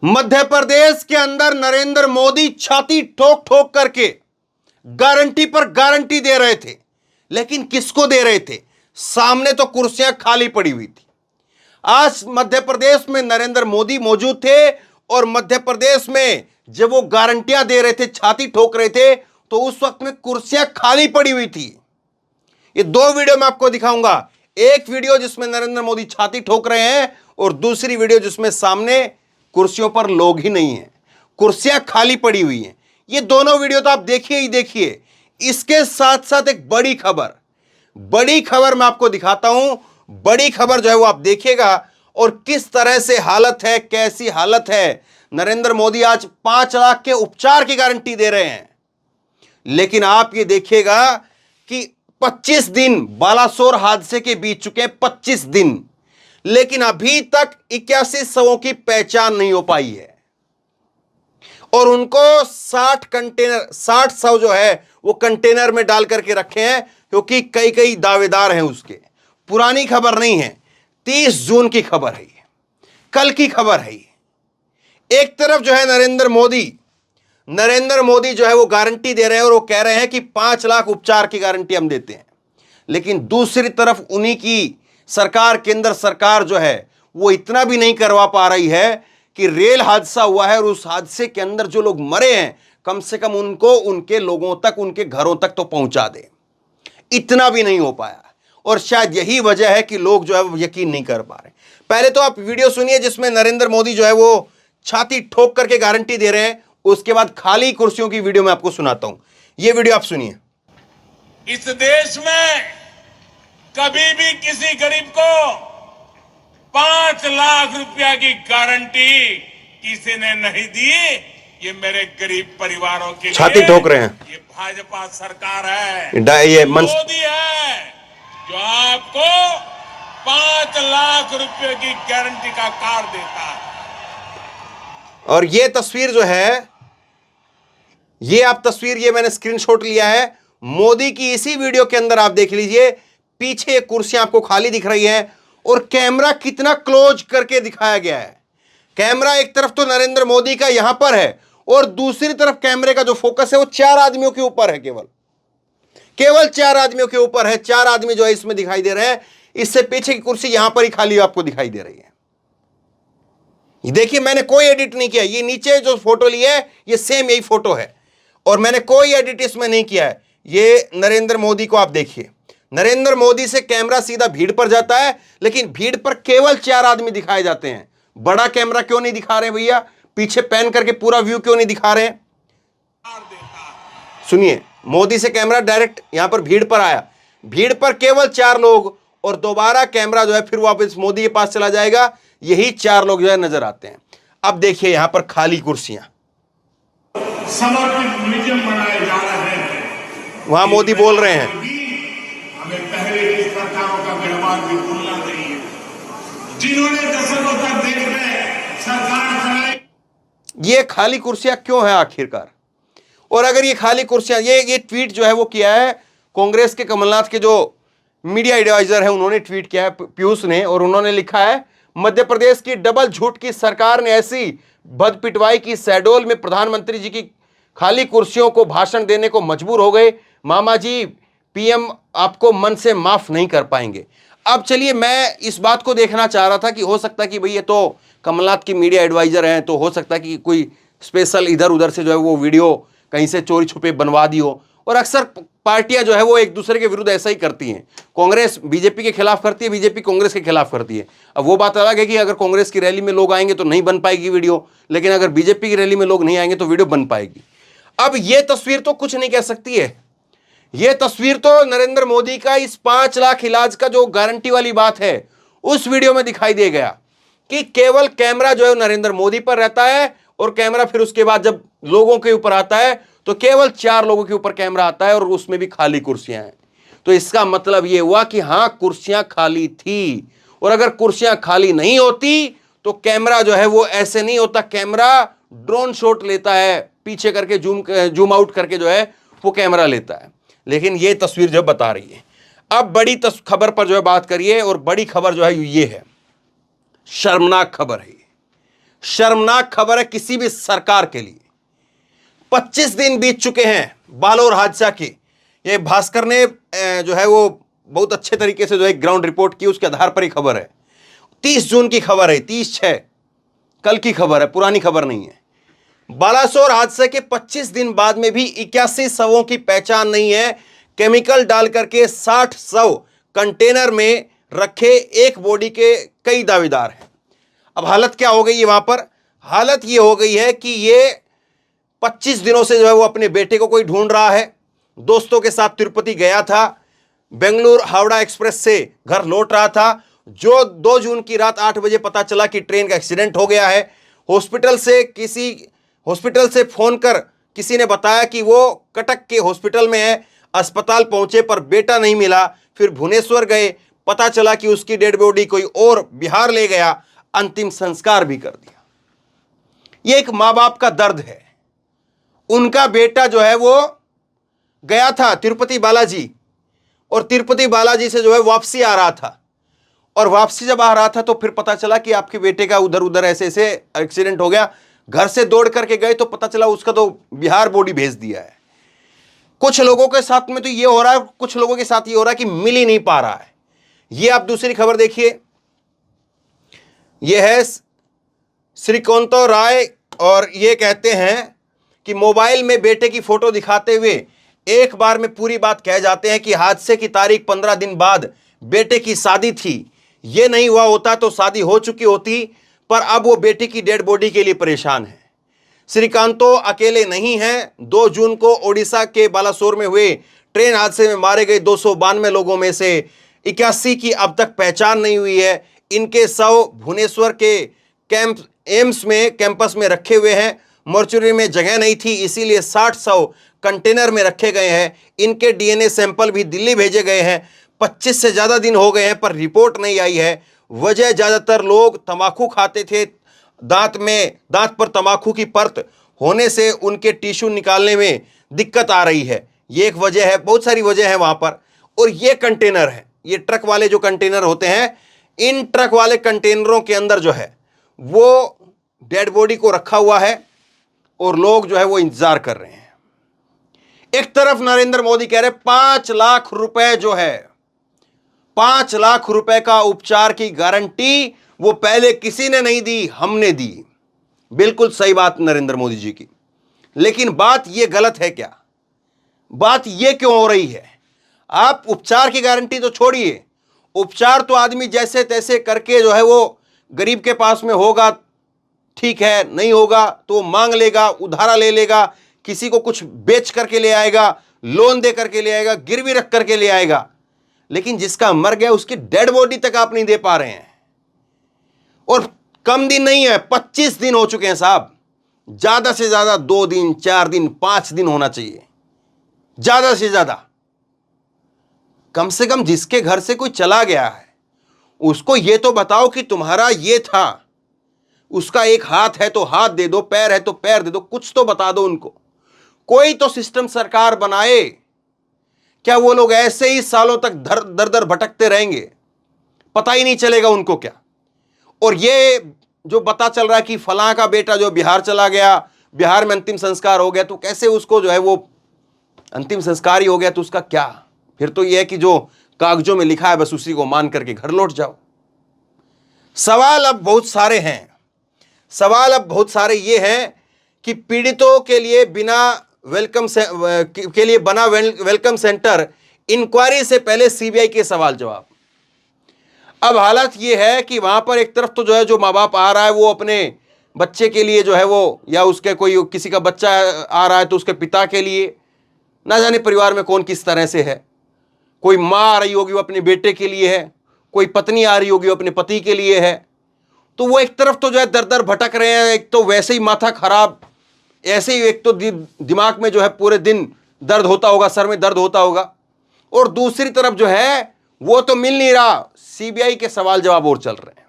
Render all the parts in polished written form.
मध्य प्रदेश के अंदर नरेंद्र मोदी छाती ठोक ठोक करके गारंटी पर गारंटी दे रहे थे, लेकिन किसको दे रहे थे? सामने तो कुर्सियां खाली पड़ी हुई थी। आज मध्य प्रदेश में नरेंद्र मोदी मौजूद थे और मध्य प्रदेश में जब वो गारंटियां दे रहे थे, छाती ठोक रहे थे, तो उस वक्त में कुर्सियां खाली पड़ी हुई थी। ये दो वीडियो मैं आपको दिखाऊंगा। एक वीडियो जिसमें नरेंद्र मोदी छाती ठोक रहे हैं और दूसरी वीडियो जिसमें सामने कुर्सियों पर लोग ही नहीं हैं, कुर्सियां खाली पड़ी हुई हैं। ये दोनों वीडियो तो आप देखिए ही देखिए। इसके साथ साथ एक बड़ी खबर मैं आपको दिखाता हूं। बड़ी खबर जो है वो आप देखिएगा और किस तरह से हालत है, कैसी हालत है। नरेंद्र मोदी आज 5 लाख के उपचार की गारंटी दे रहे हैं, लेकिन आप ये देखिएगा कि 25 दिन बालासोर हादसे के बीत चुके हैं, 25 दिन, लेकिन अभी तक 81 शवों की पहचान नहीं हो पाई है और उनको 60 शव जो है वो कंटेनर में डाल करके रखे हैं, क्योंकि कई दावेदार हैं उसके। पुरानी खबर नहीं है, 30 जून की खबर है, कल की खबर है। एक तरफ जो है नरेंद्र मोदी जो है वो गारंटी दे रहे हैं और वो कह रहे हैं कि 5 लाख उपचार की गारंटी हम देते हैं, लेकिन दूसरी तरफ उन्हीं की सरकार, केंद्र सरकार जो है वो इतना भी नहीं करवा पा रही है कि रेल हादसा हुआ है और उस हादसे के अंदर जो लोग मरे हैं कम से कम उनको उनके लोगों तक, उनके घरों तक तो पहुंचा दे। इतना भी नहीं हो पाया और शायद यही वजह है कि लोग जो है वो यकीन नहीं कर पा रहे। पहले तो आप वीडियो सुनिए जिसमें नरेंद्र मोदी जो है वो छाती ठोक करके गारंटी दे रहे हैं, उसके बाद खाली कुर्सियों की वीडियो मैं आपको सुनाता हूं। ये वीडियो आप सुनिए। इस देश में कभी भी किसी गरीब को 5 लाख रुपया की गारंटी किसी ने नहीं दी। ये मेरे गरीब परिवारों के छाती लिए ठोक रहे हैं। ये भाजपा सरकार है, ये मोदी है जो आपको 5 लाख रुपए की गारंटी का कार्ड देता है। और ये तस्वीर जो है, ये मैंने स्क्रीनशॉट लिया है मोदी की। इसी वीडियो के अंदर आप देख लीजिए, पीछे कुर्सियां आपको खाली दिख रही हैं और कैमरा कितना क्लोज करके दिखाया गया है। कैमरा एक तरफ तो नरेंद्र मोदी का यहां पर है और दूसरी तरफ कैमरे का जो फोकस है वो 4 आदमियों के ऊपर है, केवल 4 आदमियों के ऊपर है। 4 आदमी जो है इसमें दिखाई दे रहे हैं। इससे पीछे की कुर्सी यहां पर ही खाली आपको दिखाई दे रही है। देखिए, मैंने कोई एडिट नहीं किया। ये नीचे जो फोटो ली है ये सेम यही फोटो है और मैंने कोई एडिट इसमें नहीं किया है। ये नरेंद्र मोदी को आप देखिए, नरेंद्र मोदी से कैमरा सीधा भीड़ पर जाता है, लेकिन भीड़ पर केवल 4 आदमी दिखाए जाते हैं। बड़ा कैमरा क्यों नहीं दिखा रहे भैया? पीछे पैन करके पूरा व्यू क्यों नहीं दिखा रहे? सुनिए, मोदी से कैमरा डायरेक्ट यहां पर भीड़ पर आया, भीड़ पर केवल 4 लोग और दोबारा कैमरा जो है फिर वापस मोदी के पास चला जाएगा। यही 4 लोग जो है नजर आते हैं। अब देखिए यहां पर खाली कुर्सियां, समर्पित म्यूजियम बनाए जा रहे हैं। वहां मोदी बोल रहे हैं, हमें पहले की सरकारों का व्यवहार भी भूलना नहीं है, जिन्होंने दशकों तक देश में सरकार चलाई। ये खाली कुर्सियां क्यों है आखिरकार? और अगर ये खाली कुर्सियां, ये ट्वीट जो है वो किया है कांग्रेस के कमलनाथ के जो मीडिया एडवाइजर है, उन्होंने ट्वीट किया है, पीयूष ने, और उन्होंने लिखा है, मध्य प्रदेश की डबल झूठ की सरकार ने ऐसी बदपिटवाई की शहडोल में प्रधानमंत्री जी की खाली कुर्सियों को भाषण देने को मजबूर हो गए। मामा जी, पीएम आपको मन से माफ नहीं कर पाएंगे। अब चलिए, मैं इस बात को देखना चाह रहा था कि हो सकता है कि भाई ये तो कमलनाथ की मीडिया एडवाइजर हैं, तो हो सकता है कि कोई स्पेशल इधर उधर से जो है वो वीडियो कहीं से चोरी छुपे बनवा दी हो। और अक्सर पार्टियां जो है वो एक दूसरे के विरुद्ध ऐसा ही करती हैं। कांग्रेस बीजेपी के खिलाफ करती है, बीजेपी कांग्रेस के खिलाफ करती है। अब वो बात अलग है कि अगर कांग्रेस की रैली में लोग आएंगे तो नहीं बन पाएगी वीडियो, लेकिन अगर बीजेपी की रैली में लोग नहीं आएंगे तो वीडियो बन पाएगी। अब ये तस्वीर तो कुछ नहीं कह सकती है। ये तस्वीर तो नरेंद्र मोदी का इस 5 लाख इलाज का जो गारंटी वाली बात है उस वीडियो में दिखाई दे गया कि केवल कैमरा जो है नरेंद्र मोदी पर रहता है और कैमरा फिर उसके बाद जब लोगों के ऊपर आता है तो केवल 4 लोगों के ऊपर कैमरा आता है और उसमें भी खाली कुर्सियां हैं। तो इसका मतलब यह हुआ कि हां, कुर्सियां खाली थी। और अगर कुर्सियां खाली नहीं होती तो कैमरा जो है वो ऐसे नहीं होता। कैमरा ड्रोन शॉट लेता है, पीछे करके जूम आउट करके जो है वो कैमरा लेता है। लेकिन ये तस्वीर जो बता रही है। अब बड़ी खबर पर जो है बात करिए, और बड़ी खबर जो है ये है, शर्मनाक खबर है। शर्मनाक खबर है किसी भी सरकार के लिए। 25 दिन बीत चुके हैं बालोर हादसा के। ये भास्कर ने जो है वो बहुत अच्छे तरीके से जो है ग्राउंड रिपोर्ट की, उसके आधार पर ही खबर है। 30 जून की खबर है, 30/6 कल की खबर है, पुरानी खबर नहीं है। बालासोर हादसे के 25 दिन बाद में भी 81 शवों की पहचान नहीं है। केमिकल डाल करके 60 शव कंटेनर में रखे एक बॉडी के कई दावेदार हैं। अब हालत क्या हो गई है वहां पर? हालत ये हो गई है कि ये 25 दिनों से जो है वो अपने बेटे को कोई ढूंढ रहा है। दोस्तों के साथ तिरुपति गया था, बेंगलुरु हावड़ा एक्सप्रेस से घर लौट रहा था। जो 2 जून की रात 8 बजे पता चला कि ट्रेन का एक्सीडेंट हो गया है। हॉस्पिटल से फोन कर किसी ने बताया कि वो कटक के हॉस्पिटल में है। अस्पताल पहुंचे पर बेटा नहीं मिला। फिर भुवनेश्वर गए, पता चला कि उसकी डेड बॉडी कोई और बिहार ले गया, अंतिम संस्कार भी कर दिया। ये एक मां बाप का दर्द है। उनका बेटा जो है वो गया था तिरुपति बालाजी, और तिरुपति बालाजी से जो है वापसी आ रहा था, और वापसी जब आ रहा था तो फिर पता चला कि आपके बेटे का उधर उधर ऐसे ऐसे एक्सीडेंट हो गया। घर से दौड़ करके गए तो पता चला उसका तो बिहार बॉडी भेज दिया है। कुछ लोगों के साथ में तो ये हो रहा है, कुछ लोगों के साथ ये हो रहा है कि मिल ही नहीं पा रहा है। ये आप दूसरी खबर देखिए, ये है श्रीकांतो राय, और ये कहते हैं कि मोबाइल में बेटे की फोटो दिखाते हुए एक बार में पूरी बात कह जाते हैं कि हादसे की तारीख 15 दिन बाद बेटे की शादी थी। ये नहीं हुआ होता तो शादी हो चुकी होती, पर अब वो बेटी की डेड बॉडी के लिए परेशान है। श्रीकांतो अकेले नहीं हैं। 2 जून को ओडिशा के बालासोर में हुए ट्रेन हादसे में मारे गए 292 लोगों में से 81 की अब तक पहचान नहीं हुई है। इनके शव भुवनेश्वर के कैंपस में रखे हुए हैं। मॉर्चुरी में जगह नहीं थी, इसीलिए 60 शव कंटेनर में रखे गए हैं। इनके डीएनए सैंपल भी दिल्ली भेजे गए हैं। 25 से ज़्यादा दिन हो गए हैं पर रिपोर्ट नहीं आई है। वजह ज़्यादातर लोग तंबाकू खाते थे, दांत पर तंबाकू की परत होने से उनके टिश्यू निकालने में दिक्कत आ रही है। ये एक वजह है, बहुत सारी वजह है वहाँ पर। और ये कंटेनर है, ये ट्रक वाले जो कंटेनर होते हैं, इन ट्रक वाले कंटेनरों के अंदर जो है वो डेड बॉडी को रखा हुआ है और लोग जो है वो इंतजार कर रहे हैं। एक तरफ नरेंद्र मोदी कह रहे 5 लाख रुपए जो है, 5 लाख रुपए का उपचार की गारंटी वो पहले किसी ने नहीं दी, हमने दी। बिल्कुल सही बात नरेंद्र मोदी जी की। लेकिन बात ये गलत है क्या? बात ये क्यों हो रही है? आप उपचार की गारंटी तो छोड़िए, उपचार तो आदमी जैसे तैसे करके जो है वो गरीब के पास में होगा, ठीक है, नहीं होगा तो मांग लेगा, उधारा ले लेगा, किसी को कुछ बेच करके ले आएगा, लोन दे करके ले आएगा, गिरवी रख करके ले आएगा। लेकिन जिसका मर गया उसकी डेड बॉडी तक आप नहीं दे पा रहे हैं। और कम दिन नहीं है, 25 दिन हो चुके हैं साहब। ज्यादा से ज्यादा 2 दिन, 4 दिन, 5 दिन होना चाहिए, ज्यादा से ज्यादा। कम से कम जिसके घर से कोई चला गया है उसको ये तो बताओ कि तुम्हारा ये था, उसका एक हाथ है तो हाथ दे दो, पैर है तो पैर दे दो, कुछ तो बता दो उनको। कोई तो सिस्टम सरकार बनाए। क्या वो लोग ऐसे ही सालों तक दर दर भटकते रहेंगे? पता ही नहीं चलेगा उनको क्या? और ये जो पता चल रहा है कि फलां का बेटा जो बिहार चला गया, बिहार में अंतिम संस्कार हो गया, तो कैसे उसको जो है वो अंतिम संस्कार ही हो गया तो उसका क्या? फिर तो यह है कि जो कागजों में लिखा है बस उसी को मान करके घर लौट जाओ। सवाल अब बहुत सारे हैं। सवाल अब बहुत सारे ये हैं कि पीड़ितों के लिए बना वेलकम सेंटर, इंक्वायरी से पहले सीबीआई के सवाल जवाब। अब हालत ये है कि वहां पर एक तरफ तो जो है जो माँ बाप आ रहा है वो अपने बच्चे के लिए जो है वो, या उसके कोई किसी का बच्चा आ रहा है तो उसके पिता के लिए, ना जाने परिवार में कौन किस तरह से है। कोई माँ आ रही होगी वो अपने बेटे के लिए है, कोई पत्नी आ रही होगी वो अपने पति के लिए है। तो वो एक तरफ तो जो है दर दर भटक रहे हैं, एक तो वैसे ही माथा खराब, ऐसे ही एक तो दिमाग में जो है पूरे दिन दर्द होता होगा, सर में दर्द होता होगा, और दूसरी तरफ जो है वो तो मिल नहीं रहा। सीबीआई के सवाल जवाब और चल रहे हैं।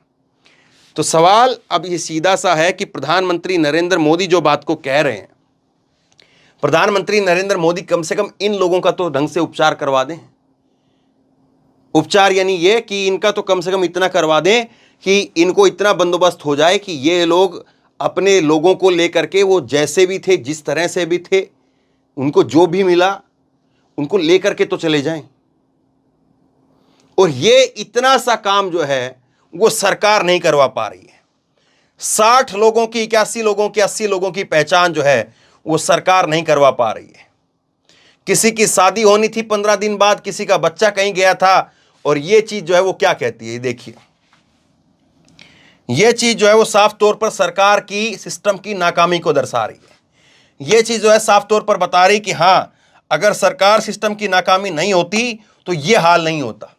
तो सवाल अब ये सीधा सा है कि प्रधानमंत्री नरेंद्र मोदी जो बात को कह रहे हैं, प्रधानमंत्री नरेंद्र मोदी कम से कम इन लोगों का तो ढंग से उपचार करवा दें। उपचार यानी ये कि इनका तो कम से कम इतना करवा दें कि इनको इतना बंदोबस्त हो जाए कि ये लोग अपने लोगों को लेकर के वो जैसे भी थे, जिस तरह से भी थे, उनको जो भी मिला उनको लेकर के तो चले जाएं। और ये इतना सा काम जो है वो सरकार नहीं करवा पा रही है। 60 लोगों की, 81 लोगों की, 80 लोगों की पहचान जो है वो सरकार नहीं करवा पा रही है। किसी की शादी होनी थी 15 दिन बाद, किसी का बच्चा कहीं गया था, और ये चीज जो है वो क्या कहती है, देखिए ये चीज जो है वो साफ तौर पर सरकार की सिस्टम की नाकामी को दर्शा रही है। ये चीज जो है साफ तौर पर बता रही कि हां, अगर सरकार सिस्टम की नाकामी नहीं होती तो ये हाल नहीं होता।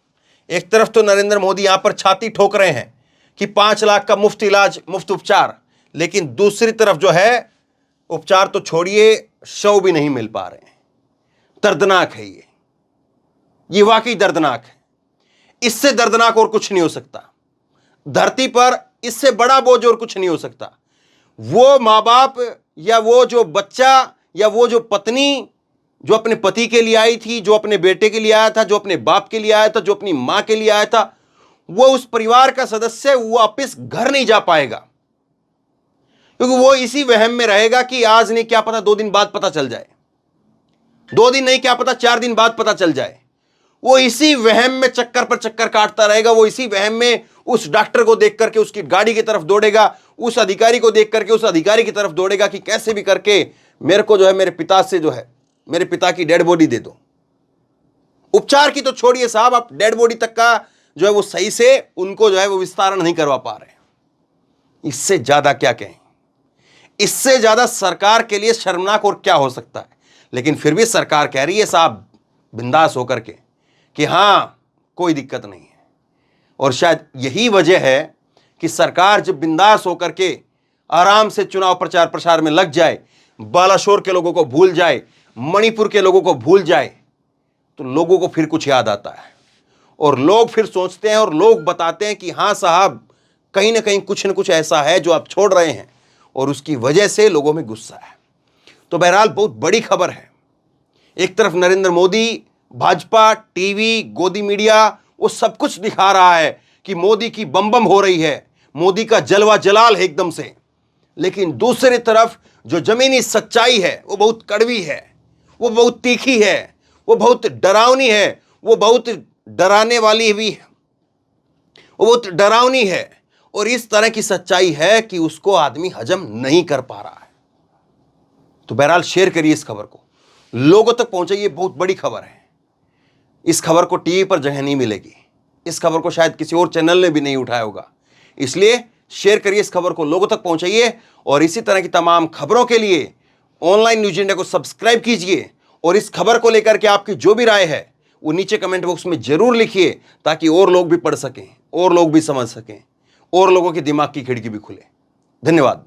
एक तरफ तो नरेंद्र मोदी यहां पर छाती ठोक रहे हैं कि 5 लाख का मुफ्त इलाज, मुफ्त उपचार, लेकिन दूसरी तरफ जो है उपचार तो छोड़िए, शव भी नहीं मिल पा रहे हैं। दर्दनाक है ये वाकई दर्दनाक है। इससे दर्दनाक और कुछ नहीं हो सकता धरती पर, इससे बड़ा बोझ और कुछ नहीं हो सकता। वो माँ बाप या वो जो बच्चा या वो जो पत्नी जो अपने पति के लिए आई थी, जो अपने बेटे के लिए आया था, जो अपने बाप के लिए आया था, जो अपनी मां के लिए आया था, वो उस परिवार का सदस्य वापस घर नहीं जा पाएगा, क्योंकि वो इसी वहम में रहेगा कि आज नहीं क्या पता 2 दिन बाद पता चल जाए, 2 दिन नहीं क्या पता 4 दिन बाद पता चल जाए। वो इसी वहम में चक्कर पर चक्कर काटता रहेगा। वो इसी वहम में उस डॉक्टर को देख करके उसकी गाड़ी की तरफ दौड़ेगा, उस अधिकारी को देख करके उस अधिकारी की तरफ दौड़ेगा कि कैसे भी करके मेरे को जो है मेरे पिता से जो है मेरे पिता की डेड बॉडी दे दो। उपचार की तो छोड़िए साहब, आप डेड बॉडी तक का जो है वो सही से उनको जो है वो विस्तारण नहीं करवा पा रहे। इससे ज्यादा क्या कहें, इससे ज्यादा सरकार के लिए शर्मनाक और क्या हो सकता है। लेकिन फिर भी सरकार कह रही है साहब बिंदास होकर के कि हां कोई दिक्कत नहीं है। और शायद यही वजह है कि सरकार जब बिंदास होकर के आराम से चुनाव प्रचार प्रसार में लग जाए, बालाशोर के लोगों को भूल जाए, मणिपुर के लोगों को भूल जाए, तो लोगों को फिर कुछ याद आता है और लोग फिर सोचते हैं और लोग बताते हैं कि हां साहब कहीं ना कहीं कुछ न कुछ ऐसा है जो आप छोड़ रहे हैं, और उसकी वजह से लोगों में गुस्सा है। तो बहरहाल बहुत बड़ी खबर है। एक तरफ नरेंद्र मोदी, भाजपा, टीवी, गोदी मीडिया वो सब कुछ दिखा रहा है कि मोदी की बम बम हो रही है, मोदी का जलवा जलाल है एकदम से, लेकिन दूसरी तरफ जो जमीनी सच्चाई है वो बहुत कड़वी है, वो बहुत तीखी है, वो बहुत डरावनी है, वो बहुत डराने वाली भी है, वो बहुत डरावनी है। और इस तरह की सच्चाई है कि उसको आदमी हजम नहीं कर पा रहा है। तो बहरहाल शेयर करिए इस खबर को, लोगों तक पहुंचाइए, बहुत बड़ी खबर है। इस खबर को टीवी पर जगह नहीं मिलेगी, इस खबर को शायद किसी और चैनल ने भी नहीं उठाया होगा, इसलिए शेयर करिए इस खबर को, लोगों तक पहुंचाइए। और इसी तरह की तमाम खबरों के लिए ऑनलाइन न्यूज इंडिया को सब्सक्राइब कीजिए। और इस खबर को लेकर के आपकी जो भी राय है वो नीचे कमेंट बॉक्स में जरूर लिखिए, ताकि और लोग भी पढ़ सकें, और लोग भी समझ सकें, और लोगों के दिमाग की खिड़की भी खुले। धन्यवाद।